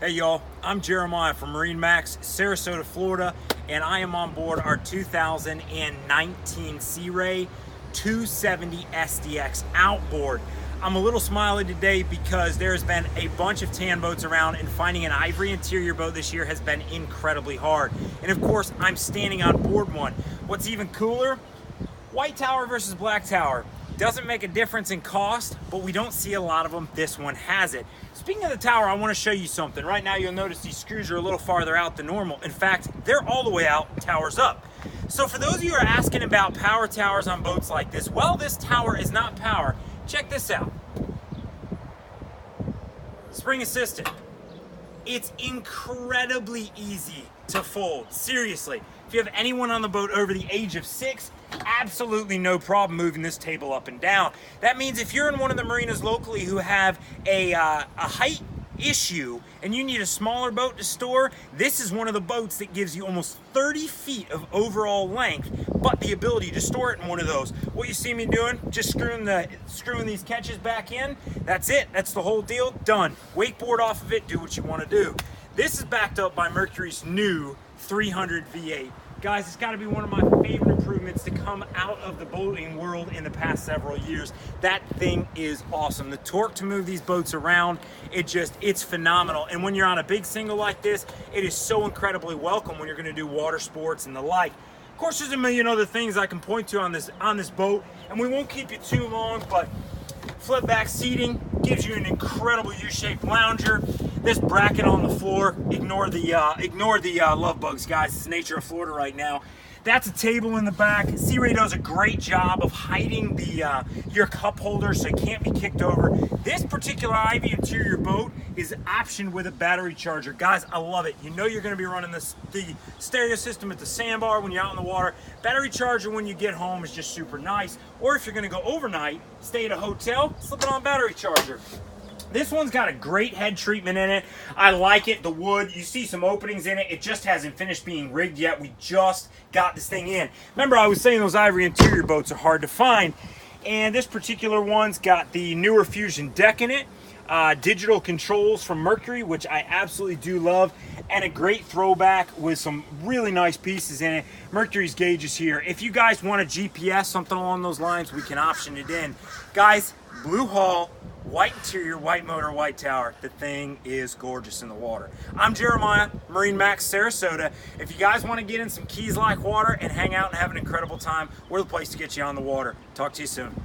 Hey y'all, I'm Jeremiah from MarineMax Sarasota, Florida, and I am on board our 2019 Sea Ray 270 SDX Outboard. I'm a little smiley today because there's been a bunch of tan boats around, and finding an ivory interior boat this year has been incredibly hard. And of course, I'm standing on board one. What's even cooler, white tower versus black tower. Doesn't make a difference in cost, but we don't see a lot of them. This one has it. Speaking of the tower, I want to show you something. Right now you'll notice these screws are a little farther out than normal. In fact, they're all the way out, towers up. So for those of you who are asking about power towers on boats like this, well, this tower is not power. Check this out. Spring assisted. It's incredibly easy to fold, seriously. If you have anyone on the boat over the age of 6, absolutely no problem moving this table up and down. That means if you're in one of the marinas locally who have a height issue and you need a smaller boat to store, this is one of the boats that gives you almost 30 feet of overall length, but the ability to store it in one of those. What you see me doing, just screwing these catches back in, that's it. That's the whole deal, done. Wakeboard off of it, do what you want to do. This is backed up by Mercury's new 300 V8. Guys, it's got to be one of my favorite improvements to come out of the boating world in the past several years. That thing is awesome. The torque to move these boats around, it's phenomenal. And when you're on a big single like this, it is so incredibly welcome when you're going to do water sports and the like. Of course, there's a million other things I can point to on this boat, and we won't keep you too long, but flip back seating gives you an incredible U-shaped lounger. This bracket on the floor, ignore the love bugs, guys. It's the nature of Florida right now. That's a table in the back. Sea Ray does a great job of hiding your cup holder so it can't be kicked over. This particular Ivy interior boat is optioned with a battery charger. Guys, I love it. You know you're going to be running the stereo system at the sandbar when you're out in the water. Battery charger when you get home is just super nice. Or if you're going to go overnight, stay at a hotel, slip it on battery charger. This one's got a great head treatment in it. I like it. The wood, you see some openings in it. It just hasn't finished being rigged yet. We just got this thing in. Remember, I was saying those ivory interior boats are hard to find. And this particular one's got the newer Fusion deck in it. Digital controls from Mercury, which I absolutely do love. And a great throwback with some really nice pieces in it. Mercury's gauges here. If you guys want a GPS, something along those lines, we can option it in. Guys, blue hull, white interior, white motor, white tower. The thing is gorgeous in the water. I'm Jeremiah, MarineMax Sarasota. If you guys want to get in some Keys-like water and hang out and have an incredible time, we're the place to get you on the water. Talk to you soon.